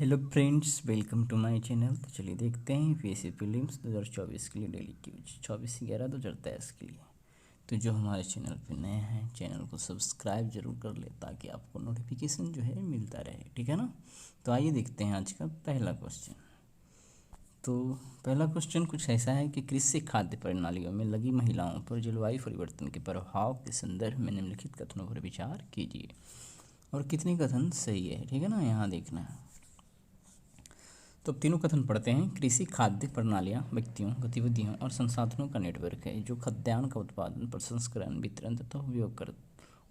Hello friends, welcome to my channel. तो चलिए देखते हैं यूपीएससी प्रीलिम्स 2024 के लिए डेली क्यूज 24/11/2023 के लिए। तो जो हमारे चैनल पे नए हैं, चैनल को सब्सक्राइब जरूर कर ले ताकि आपको नोटिफिकेशन जो है मिलता रहे, ठीक है ना। तो आइए देखते हैं आज का पहला क्वेश्चन। तो पहला क्वेश्चन कुछ ऐसा है कि कृषि खाद्य प्रणालियों में लगी महिलाओं पर जलवायु परिवर्तन के प्रभाव के संदर्भ में निम्नलिखित कथनों पर विचार कीजिए और कितने कथन सही है, ठीक है ना। यहाँ देखना है तो तीनों कथन पढ़ते हैं। कृषि खाद्य प्रणालियाँ व्यक्तियों, गतिविधियों और संसाधनों का नेटवर्क है जो खाद्यान्न का उत्पादन, प्रसंस्करण, वितरण तथा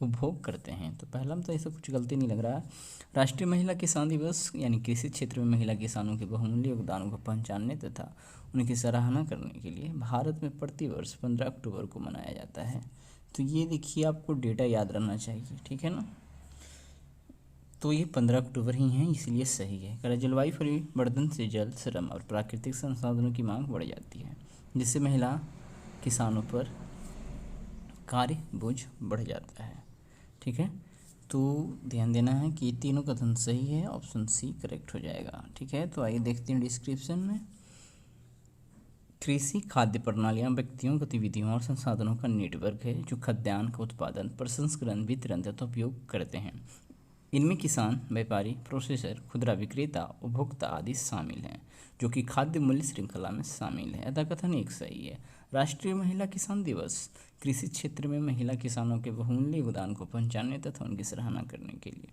उपभोग करते हैं। तो पहला में तो ऐसा कुछ गलती नहीं लग रहा है। राष्ट्रीय महिला किसान दिवस यानी कृषि क्षेत्र में महिला किसानों के बहुमूल्य योगदानों को पहचानने तथा उनकी सराहना करने के लिए भारत में प्रतिवर्ष 15 अक्टूबर को मनाया जाता है। तो ये देखिए, आपको डेटा याद रहना चाहिए, ठीक है ना। तो ये 15 अक्टूबर ही हैं, इसलिए सही है। कह रहा जलवायु परिवर्तन से जल, श्रम और प्राकृतिक संसाधनों की मांग बढ़ जाती है, जिससे महिला किसानों पर कार्य बोझ बढ़ जाता है, ठीक है। तो ध्यान देना है कि ये तीनों कथन सही है, ऑप्शन सी करेक्ट हो जाएगा, ठीक है। तो आइए देखते हैं डिस्क्रिप्शन में। कृषि खाद्य प्रणालियाँ व्यक्तियों, गतिविधियों और संसाधनों का नेटवर्क है जो खाद्यान्न का उत्पादन, प्रसंस्करण, वितरण तथा उपयोग करते हैं। इनमें किसान, व्यापारी, प्रोसेसर, खुदरा विक्रेता, उपभोक्ता आदि शामिल हैं, जो कि खाद्य मूल्य श्रृंखला में शामिल है। अतः कथन एक सही है। राष्ट्रीय महिला किसान दिवस कृषि क्षेत्र में महिला किसानों के बहुमूल्य योगदान को पहचानने तथा उनकी सराहना करने के लिए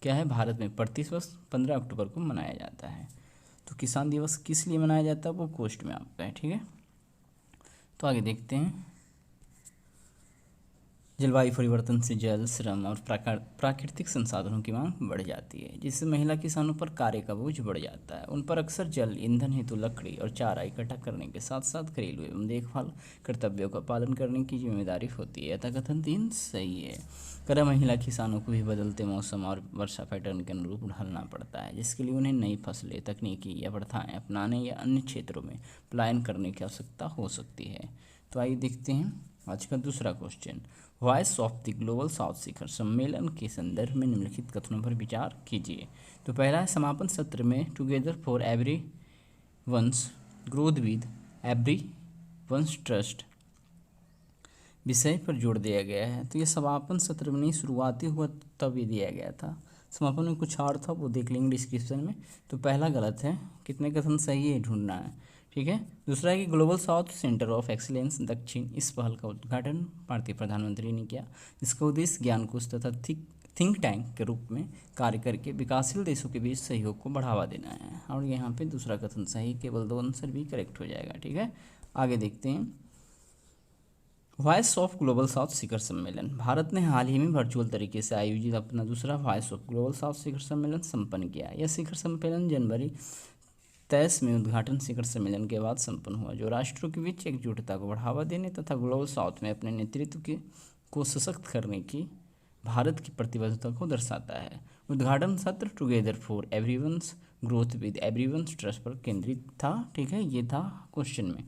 क्या है, भारत में प्रतिवर्ष 15 अक्टूबर को मनाया जाता है। तो किसान दिवस किस लिए मनाया जाता है वो पोस्ट में आपका है, ठीक है। तो आगे देखते हैं। जलवायु परिवर्तन से जल, श्रम और प्राकृतिक संसाधनों की मांग बढ़ जाती है, जिससे महिला किसानों पर कार्य का बोझ बढ़ जाता है। उन पर अक्सर जल, ईंधन हेतु लकड़ी और चारा इकट्ठा करने के साथ साथ घरेलू एवं देखभाल कर्तव्यों का पालन करने की जिम्मेदारी होती है। अतः कथन 3 सही है। कर महिला किसानों को भी बदलते मौसम और वर्षा पैटर्न के अनुरूप ढलना पड़ता है, जिसके लिए उन्हें नई फसलें, तकनीकी या प्रथाएं अपनाने या अन्य क्षेत्रों में पलायन करने की आवश्यकता हो सकती है। तो आइए देखते हैं आज का दूसरा question. Voice of the global south शिखर सम्मेलन के संदर्भ में निम्नलिखित कथनों पर विचार कीजिए। तो पहला है, समापन सत्र में together for everyone's growth with everyone's trust विषय पर जोर दिया गया है। तो ये समापन सत्र में नहीं, शुरुआती हुआ तब ये दिया गया था। समापन में कुछ और था, वो देख लेंगे डिस्क्रिप्शन में। तो पहला गलत है, कितने कथन सही है ढूंढना है, ठीक है। दूसरा है कि global south centre of excellence दक्षिण, इस पहल का उद्घाटन भारतीय प्रधानमंत्री ने किया। इसका उद्देश्य ज्ञानकोश तथा थिंक टैंक के रूप में कार्य करके विकासशील देशों के बीच सहयोग को बढ़ावा देना है। और यहाँ पे दूसरा कथन सही, केवल 2 आंसर भी करेक्ट हो जाएगा, ठीक है। आगे देखते हैं। वॉइस ऑफ ग्लोबल साउथ शिखर सम्मेलन। भारत ने हाल ही में वर्चुअल तरीके से आयोजित अपना दूसरा वॉइस ऑफ ग्लोबल साउथ शिखर सम्मेलन संपन्न किया। यह शिखर सम्मेलन जनवरी 23 में उद्घाटन शिखर सम्मेलन के बाद संपन्न हुआ, जो राष्ट्रों के बीच एकजुटता को बढ़ावा देने तथा ग्लोबल साउथ में अपने नेतृत्व को सशक्त करने की भारत की प्रतिबद्धता को दर्शाता है। उद्घाटन सत्र together for everyone's growth with everyone's trust पर केंद्रित था, ठीक है। ये था क्वेश्चन में।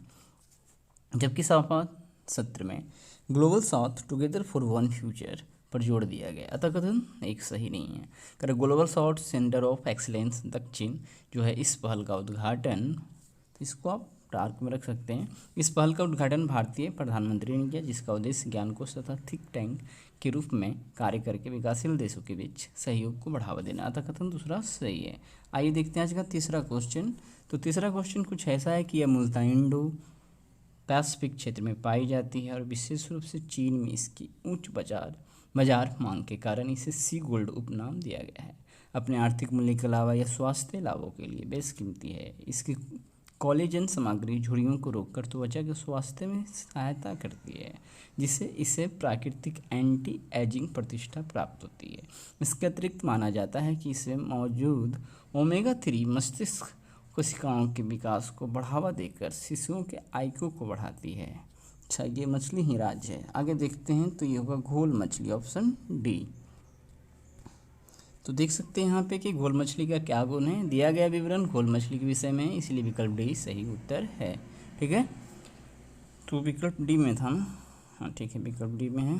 जबकि समापन सत्र में global south together for one future पर जोड़ दिया गया। अतः कथन एक सही नहीं है। कर global south centre of excellence दक्षिण जो है, इस पहल का उद्घाटन, तो इसको आप डार्क में रख सकते हैं। इस पहल का उद्घाटन भारतीय प्रधानमंत्री ने किया, जिसका उद्देश्य ज्ञानकोश तथा थिंक टैंक के रूप में कार्य करके विकासशील देशों के बीच सहयोग को बढ़ावा देना। अतः कथन दूसरा सही है। आइए देखते हैं आज का तीसरा क्वेश्चन। तो तीसरा क्वेश्चन कुछ ऐसा है कि यह मूलतः इंडो पैसिफिक क्षेत्र में पाई जाती है और विशेष रूप से चीन में इसकी उच्च बाजार मांग के कारण इसे सी गोल्ड उपनाम दिया गया है। अपने आर्थिक मूल्य के अलावा यह स्वास्थ्य लाभों के लिए बेस कीमती है। इसकी कोलेजन सामग्री झुर्रियों को रोककर त्वचा के स्वास्थ्य में सहायता करती है, जिससे इसे प्राकृतिक एंटी एजिंग प्रतिष्ठा प्राप्त होती है। इसके अतिरिक्त माना जाता है कि इसमें मौजूद ओमेगा 3 मस्तिष्क कोशिकाओं के विकास को बढ़ावा देकर शिशुओं के आईक्यू को बढ़ाती है। अच्छा, ये मछली ही राज्य है। आगे देखते हैं। तो ये होगा घोल मछली, ऑप्शन डी। तो देख सकते हैं यहाँ पे कि घोल मछली का क्या गुण है, दिया गया विवरण घोल मछली के विषय में है, इसलिए विकल्प डी सही उत्तर है, ठीक है। तो विकल्प डी में था ना, हाँ ठीक है, विकल्प डी में है।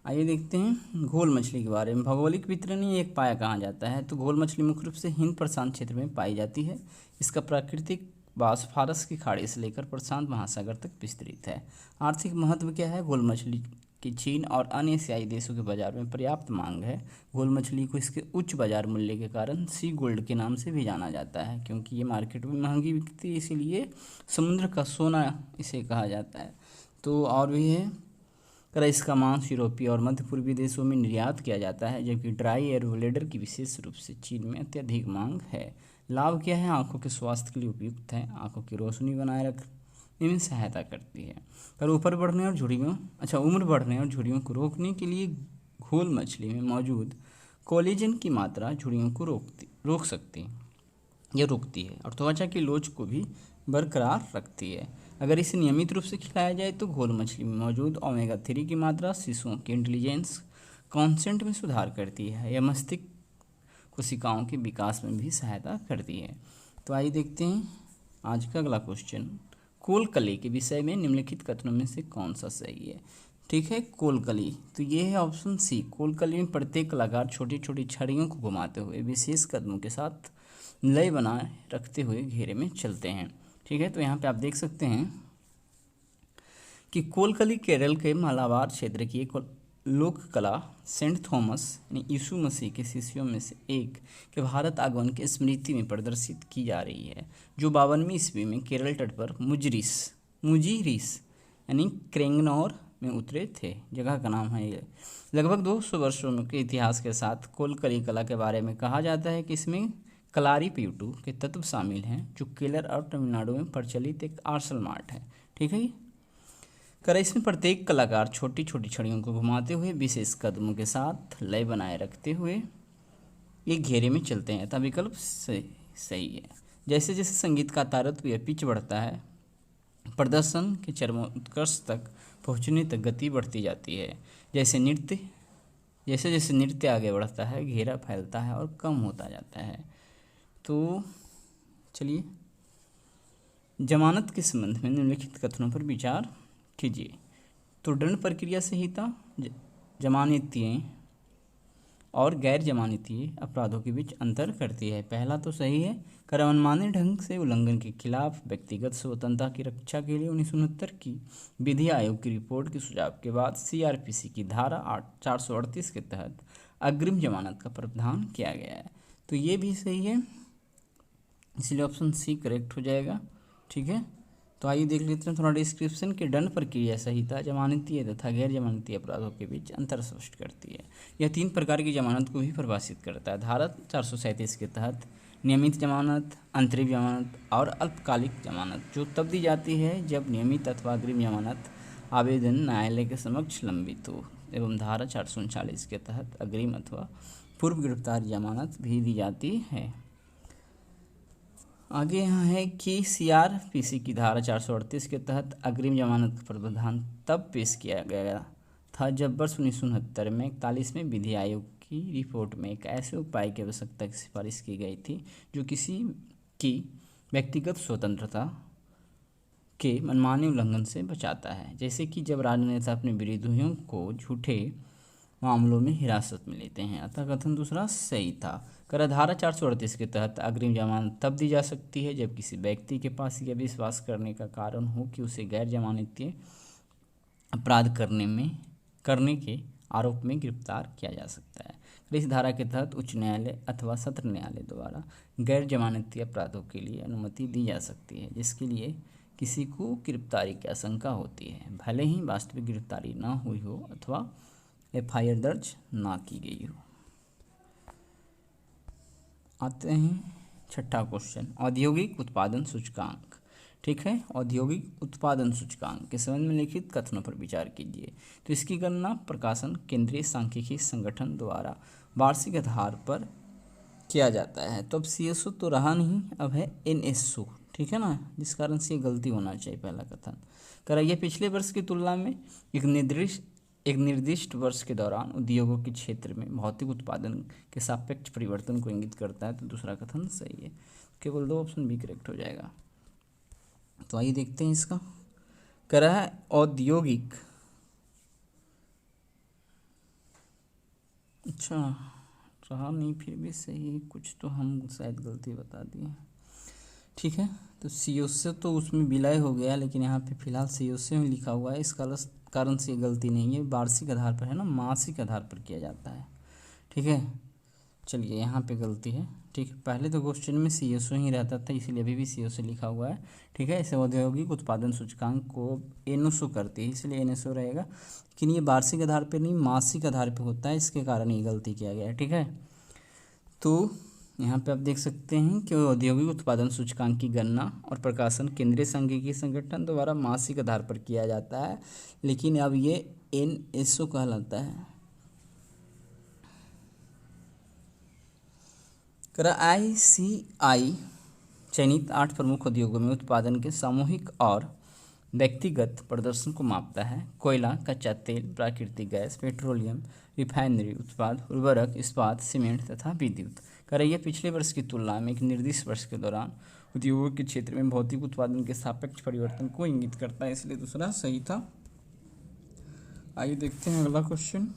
आइए देखते हैं घोल मछली के बारे में। भौगोलिक वितरण ही एक पाया कहा जाता है। तो घोल मछली मुख्य रूप से हिंद प्रशांत क्षेत्र में पाई जाती है। इसका प्राकृतिक वास फारस की खाड़ी से लेकर प्रशांत महासागर तक विस्तृत है। आर्थिक महत्व क्या है? घोल मछली की चीन और अन्य एशियाई देशों के बाजार में पर्याप्त मांग है। घोल मछली को इसके उच्च बाजार मूल्य के कारण सी गोल्ड के नाम से भी जाना जाता है, क्योंकि ये मार्केट में महंगी बिकती है, इसीलिए समुद्र का सोना इसे कहा जाता है। तो और भी है, कर इसका मांस यूरोपीय और मध्य पूर्वी देशों में निर्यात किया जाता है, जबकि ड्राई एयर ब्लेडर की विशेष रूप से चीन में अत्यधिक मांग है। लाभ क्या है? आंखों के स्वास्थ्य के लिए उपयुक्त है, आंखों की रोशनी बनाए रखने में सहायता करती है। पर ऊपर बढ़ने और झुर्रियों उम्र बढ़ने और झुर्रियों को रोकने के लिए घोल मछली में मौजूद कोलेजन की मात्रा झुर्रियों को रोक सकती है, यह रोकती है और त्वचा की लोच को भी बरकरार रखती है। अगर इसे नियमित रूप से खिलाया जाए तो घोल मछली में मौजूद ओमेगा 3 की मात्रा शिशुओं के इंटेलिजेंस कॉन्सेंट में सुधार करती है। यह मस्तिष्क कोशिकाओं के विकास में भी सहायता करती है। तो आइए देखते हैं आज का अगला क्वेश्चन। कोलकली के विषय में निम्नलिखित कथनों में से कौन सा सही है? ठीक है, कोलकली, तो ये है ऑप्शन सी। कोलकली में प्रत्येक कलाकार छोटी छोटी छड़ियों को घुमाते हुए विशेष कदमों के साथ लय बनाए रखते हुए घेरे में चलते हैं। ठीक है, तो यहाँ पे आप देख सकते हैं कि कोलकली केरल के मालाबार क्षेत्र की एक लोक कला सेंट थॉमस यानी यीशु मसीह के शिष्यों में से एक के भारत आगमन की स्मृति में प्रदर्शित की जा रही है, जो 52वीं ईस्वी में केरल तट पर मुजीरिस यानी क्रेंगनौर में उतरे थे। जगह का नाम है ये। लगभग 200 वर्षों के इतिहास के साथ कोलकली कला के बारे में कहा जाता है कि इसमें कलारीपयट्टू के तत्व शामिल हैं, जो केरल और तमिलनाडु में प्रचलित एक आर्सल आर्ट है। ठीक है, इसमें प्रत्येक कलाकार छोटी छोटी छड़ियों को घुमाते हुए विशेष कदमों के साथ लय बनाए रखते हुए एक घेरे में चलते हैं। तथा विकल्प सही है। जैसे जैसे संगीत का तारत्व या पिच बढ़ता है, प्रदर्शन के चरमोत्कर्ष तक पहुंचने तक गति बढ़ती जाती है। जैसे जैसे नृत्य आगे बढ़ता है, घेरा फैलता है और कम होता जाता है। तो चलिए, जमानत के संबंध में निम्नलिखित कथनों पर विचार कीजिए। तो दंड प्रक्रिया संहिता जमानतीय और गैर जमानतीय अपराधों के बीच अंतर करती है। पहला तो सही है। कर मनमाने ढंग से उल्लंघन के खिलाफ व्यक्तिगत स्वतंत्रता की रक्षा के लिए 1969 की विधि आयोग की रिपोर्ट के सुझाव के बाद सीआरपीसी की धारा 438 के तहत अग्रिम जमानत का प्रावधान किया गया है। तो ये भी सही है, इसलिए ऑप्शन सी करेक्ट हो जाएगा। ठीक है, तो आइए देख लेते हैं थोड़ा डिस्क्रिप्शन के। दंड प्रक्रिया संहिता जमानतीय तथा गैर जमानतीय अपराधों के बीच अंतर स्पष्ट करती है। यह 3 प्रकार की जमानत को भी परिभाषित करता है। धारा 437 के तहत नियमित जमानत, अंतरिम जमानत और अल्पकालिक जमानत, जो तब दी जाती है जब नियमित अथवा अग्रिम जमानत आवेदन न्यायालय के समक्ष लंबित हो, एवं धारा 439 के तहत अग्रिम अथवा पूर्व गिरफ्तारी जमानत भी दी जाती है। आगे यहाँ है कि सीआरपीसी की धारा 438 के तहत अग्रिम जमानत का प्रावधान तब पेश किया गया था जब वर्ष 1969 में 41वें विधि आयोग की रिपोर्ट में एक ऐसे उपाय की आवश्यकता की सिफारिश की गई थी जो किसी की व्यक्तिगत स्वतंत्रता के मनमाने उल्लंघन से बचाता है, जैसे कि जब राजनेता अपने विरोधियों को झूठे मामलों में हिरासत में लेते हैं। अतः कथन दूसरा सही था। कर धारा 438 के तहत अग्रिम जमानत तब दी जा सकती है जब किसी व्यक्ति के पास यह विश्वास करने का कारण हो कि उसे गैर जमानतीय अपराध करने के आरोप में गिरफ्तार किया जा सकता है। इस धारा के तहत उच्च न्यायालय अथवा सत्र न्यायालय द्वारा गैर जमानती अपराधों के लिए अनुमति दी जा सकती है, जिसके लिए किसी को गिरफ्तारी की आशंका होती है, भले ही वास्तविक गिरफ्तारी न हुई हो अथवा एफआईआर दर्ज ना की गई हो। आते हैं छठा क्वेश्चन, औद्योगिक उत्पादन सूचकांक। ठीक है, औद्योगिक उत्पादन सूचकांक के संबंध में लिखित कथनों पर विचार कीजिए। तो इसकी गणना प्रकाशन केंद्रीय सांख्यिकी संगठन द्वारा वार्षिक आधार पर किया जाता है। तो अब सीएसओ तो रहा नहीं, अब है एनएसओ। ठीक है ना, जिस कारण से गलती होना चाहिए पहला कथन। कराइए पिछले वर्ष की तुलना में एक निर्दिष्ट वर्ष के दौरान उद्योगों के क्षेत्र में भौतिक उत्पादन के सापेक्ष परिवर्तन को इंगित करता है। तो दूसरा कथन सही है, केवल 2 ऑप्शन भी करेक्ट हो जाएगा। तो आइए देखते हैं इसका। कह रहा है औद्योगिक अच्छा रहा नहीं, फिर भी सही, कुछ तो हम शायद गलती बता दिए। ठीक है, तो सी ओ से तो उसमें विलय हो गया, लेकिन यहाँ पे फिलहाल सी ओ से ही लिखा हुआ है, इस कारण से ये गलती नहीं है, वार्षिक आधार पर है ना, मासिक आधार पर किया जाता है। ठीक है, चलिए यहाँ पे गलती है। ठीक है, पहले तो क्वेश्चन में सी एस ओ ही रहता था, इसीलिए अभी भी सी एस ओ लिखा हुआ है। ठीक है, इसे औद्योगिक उत्पादन सूचकांक को एन एस ओ करती है, इसलिए एन एस ओ रहेगा, लेकिन ये वार्षिक आधार पर नहीं मासिक आधार पर होता है, इसके कारण ये गलती किया गया है। ठीक है, तो यहाँ पे आप देख सकते हैं कि औद्योगिक उत्पादन सूचकांक की गणना और प्रकाशन केंद्रीय सांख्यिकी संगठन द्वारा मासिक आधार पर किया जाता है, लेकिन अब ये एनएसओ कहलाता है। ICI चयनित 8 प्रमुख उद्योगों में उत्पादन के सामूहिक और व्यक्तिगत प्रदर्शन को मापता है। कोयला, कच्चा तेल, प्राकृतिक गैस, पेट्रोलियम, रिफाइनरी उत्पाद, उर्वरक, इस्पात, सीमेंट तथा विद्युत। यह पिछले वर्ष की तुलना में एक निर्दिष्ट वर्ष के दौरान उद्योगों के क्षेत्र में भौतिक उत्पादन के सापेक्ष परिवर्तन को इंगित करता है, इसलिए दूसरा सही था। आइए देखते हैं अगला क्वेश्चन।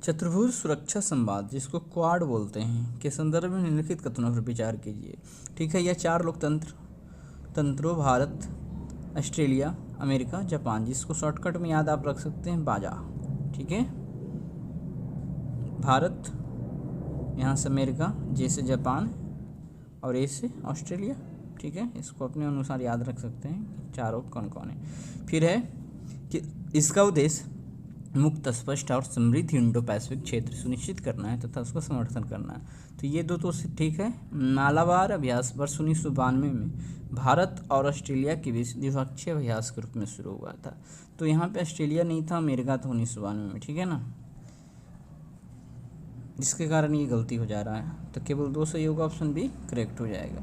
चतुर्भुज सुरक्षा संवाद, जिसको क्वाड बोलते हैं, के संदर्भ में निम्नलिखित कथनों पर विचार कीजिए। ठीक है, यह 4 तंत्रों भारत, ऑस्ट्रेलिया, अमेरिका, जापान, जिसको शॉर्टकट में याद आप रख सकते हैं बाजा। ठीक है, भारत, यहाँ से अमेरिका, जे से जापान और ए से ऑस्ट्रेलिया। ठीक है, इसको अपने अनुसार याद रख सकते हैं चारों कौन कौन है। फिर है कि इसका उद्देश्य मुक्त, स्पष्ट और समृद्ध इंडो पैसिफिक क्षेत्र सुनिश्चित करना है तथा उसका समर्थन करना है। तो ये दो तो ठीक है। मालाबार अभ्यास वर्ष 1992 में भारत और ऑस्ट्रेलिया के बीच द्विपक्षीय अभ्यास के रूप में शुरू हुआ था। तो यहाँ पे ऑस्ट्रेलिया नहीं था, अमेरिका था 1992 में। ठीक है ना, जिसके कारण ये गलती हो जा रहा है, तो केवल 2 सही होगा, ऑप्शन बी करेक्ट हो जाएगा।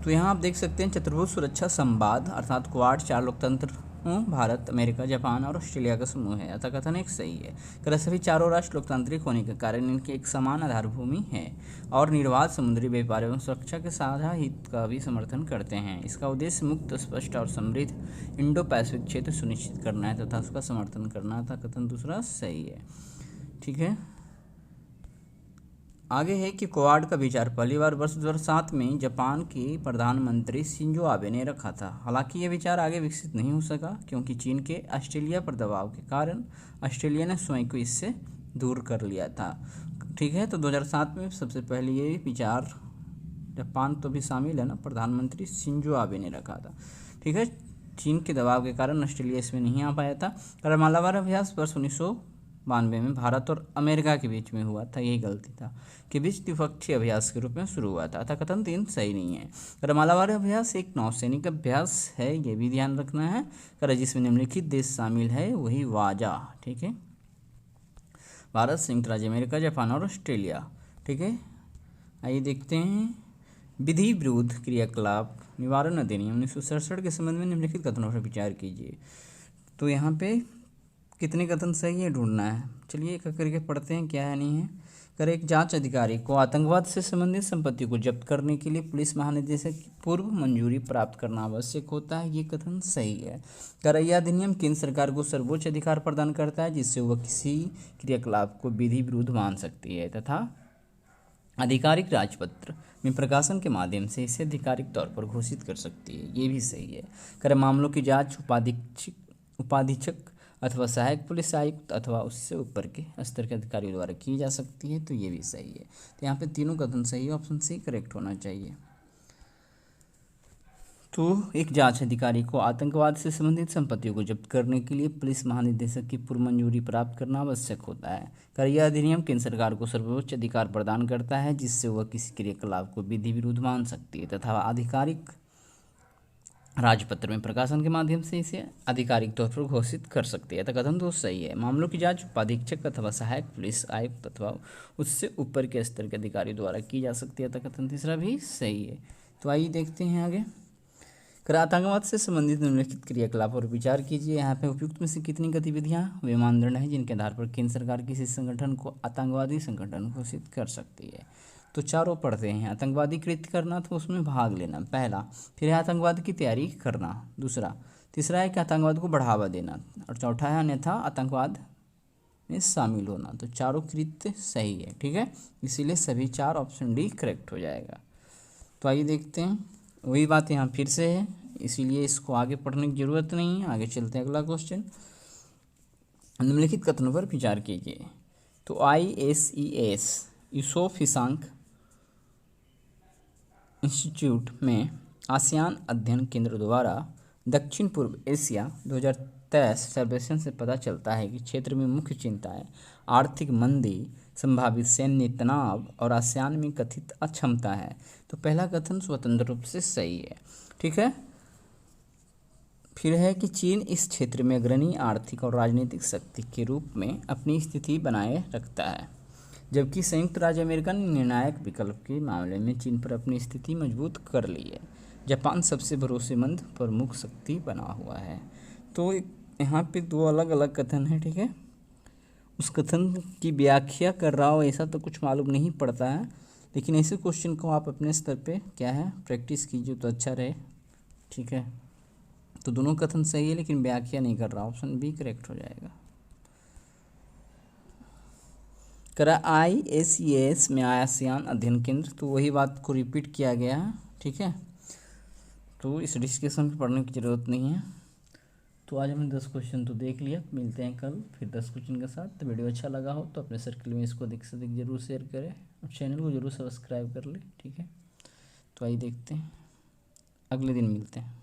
तो यहाँ आप देख सकते हैं चतुर्भुज सुरक्षा संवाद अर्थात क्वाड 4 लोकतंत्र भारत, अमेरिका, जापान और ऑस्ट्रेलिया का समूह है। अतः कथन एक सही है। सभी चारों राष्ट्र लोकतांत्रिक होने के कारण इनकी एक समान आधारभूमि है और निर्बाध समुद्री व्यापार एवं सुरक्षा के साझा हित का भी समर्थन करते हैं। इसका उद्देश्य मुक्त, स्पष्ट और समृद्ध इंडो पैसिफिक क्षेत्र सुनिश्चित करना है तथा उसका समर्थन करना था। कथन दूसरा सही है। ठीक है, आगे है कि क्वाड का विचार पहली बार वर्ष 2007 में जापान के प्रधानमंत्री शिंजो आबे ने रखा था। हालांकि यह विचार आगे विकसित नहीं हो सका क्योंकि चीन के ऑस्ट्रेलिया पर दबाव के कारण ऑस्ट्रेलिया ने स्वयं को इससे दूर कर लिया था। ठीक है, तो 2007 में सबसे पहले ये विचार जापान तो भी शामिल है ना, प्रधानमंत्री शिंजो आबे ने रखा था। ठीक है, चीन के दबाव के कारण ऑस्ट्रेलिया इसमें नहीं आ पाया था। मालाबार अभ्यास वर्ष 1992 में भारत और अमेरिका के बीच में हुआ था, यही गलती था, के बीच द्विपक्षीय अभ्यास के रूप में शुरू हुआ था। अतः कथन 3 सही नहीं है। मालाबार अभ्यास एक नौसैनिक अभ्यास है, ये भी ध्यान रखना है। जिसमें निम्नलिखित देश शामिल है, वही वाजा। ठीक है, भारत, संयुक्त राज्य अमेरिका, जापान और ऑस्ट्रेलिया। ठीक है, आइए देखते हैं विधि विरुद्ध क्रियाकलाप निवारण अधिनियम 1967 के संबंध में निम्नलिखित कथनों पर विचार कीजिए। तो यहाँ पे कितने कथन सही है ढूंढना है। चलिए एक करके पढ़ते हैं क्या है नहीं है। एक जांच अधिकारी को आतंकवाद से संबंधित संपत्ति को जब्त करने के लिए पुलिस महानिदेशक की पूर्व मंजूरी प्राप्त करना आवश्यक होता है, ये कथन सही है। यह अधिनियम केंद्र सरकार को सर्वोच्च अधिकार प्रदान करता है जिससे वह किसी क्रियाकलाप को विधि विरुद्ध मान सकती है तथा आधिकारिक राजपत्र में प्रकाशन के माध्यम से इसे आधिकारिक तौर पर घोषित कर सकती है, ये भी सही है। मामलों की जांच उपाधीक्षक अथवा सहायक पुलिस आयुक्त अथवा उससे ऊपर के स्तर के अधिकारियों द्वारा की जा सकती है, तो ये भी सही है। तो यहाँ पे तीनों कथन सही है, ऑप्शन सी करेक्ट होना चाहिए। तो एक जांच अधिकारी को आतंकवाद से संबंधित संपत्तियों को जब्त करने के लिए पुलिस महानिदेशक की पूर्व मंजूरी प्राप्त करना आवश्यक होता है। यह अधिनियम केंद्र सरकार को सर्वोच्च अधिकार प्रदान करता है जिससे वह किसी क्रियाकलाप को विधि विरुद्ध मान सकती है तथा आधिकारिक राजपत्र में प्रकाशन के माध्यम से इसे आधिकारिक तौर पर घोषित कर सकती है। कथन तो सही है। मामलों की जांच उपाधीक्षक अथवा सहायक पुलिस आयुक्त अथवा उससे ऊपर के स्तर के अधिकारियों द्वारा की जा सकती है। कथन तीसरा भी सही है। तो आइए देखते हैं आगे। आतंकवाद से संबंधित निम्नलिखित क्रियाकलाप और विचार कीजिए। यहाँ पे उपयुक्त में से कितनी गतिविधियाँ वे मानदंड हैं जिनके आधार पर केंद्र सरकार किसी संगठन को आतंकवादी संगठन घोषित कर सकती है। तो चारों पढ़ते हैं। आतंकवादी कृत्य करना, तो उसमें भाग लेना पहला। फिर आतंकवाद की तैयारी करना दूसरा। तीसरा है कि आतंकवाद को बढ़ावा देना, और चौथा है अन्यथा आतंकवाद में शामिल होना। तो चारों कृत्य सही है, ठीक है, इसीलिए सभी 4 ऑप्शन डी करेक्ट हो जाएगा। तो आइए देखते हैं, वही बात यहाँ फिर से है, इसीलिए इसको आगे पढ़ने की ज़रूरत नहीं है। आगे चलते हैं, अगला क्वेश्चन। निम्नलिखित कथनों पर विचार कीजिए। तो ISES यूसुफ ईशांक इंस्टीट्यूट में आसियान अध्ययन केंद्र द्वारा दक्षिण पूर्व एशिया 2023 सर्वेक्षण से पता चलता है कि क्षेत्र में मुख्य चिंताएं आर्थिक मंदी, संभावित सैन्य तनाव और आसियान में कथित अक्षमता है। तो पहला कथन स्वतंत्र रूप से सही है, ठीक है। फिर है कि चीन इस क्षेत्र में अग्रणी आर्थिक और राजनीतिक शक्ति के रूप में अपनी स्थिति बनाए रखता है, जबकि संयुक्त राज्य अमेरिका ने निर्णायक विकल्प के मामले में चीन पर अपनी स्थिति मजबूत कर ली है। जापान सबसे भरोसेमंद प्रमुख शक्ति बना हुआ है। तो यहाँ पे 2 अलग अलग कथन है, ठीक है। उस कथन की व्याख्या कर रहा हो ऐसा तो कुछ मालूम नहीं पड़ता है, लेकिन ऐसे क्वेश्चन को आप अपने स्तर पे क्या है प्रैक्टिस कीजिए तो अच्छा रहे, ठीक है। तो दोनों कथन सही है लेकिन व्याख्या नहीं कर रहा, ऑप्शन बी करेक्ट हो जाएगा। करा ISES में आसियान अध्ययन केंद्र, तो वही बात को रिपीट किया गया है, ठीक है। तो इस डिस्कशन पे पढ़ने की ज़रूरत नहीं है। तो आज हमने 10 क्वेश्चन तो देख लिया, मिलते हैं कल फिर 10 क्वेश्चन के साथ। तो वीडियो अच्छा लगा हो तो अपने सर्कल में इसको अधिक से अधिक जरूर शेयर करें और चैनल को जरूर सब्सक्राइब कर ले, ठीक है। तो आइए देखते हैं, अगले दिन मिलते हैं।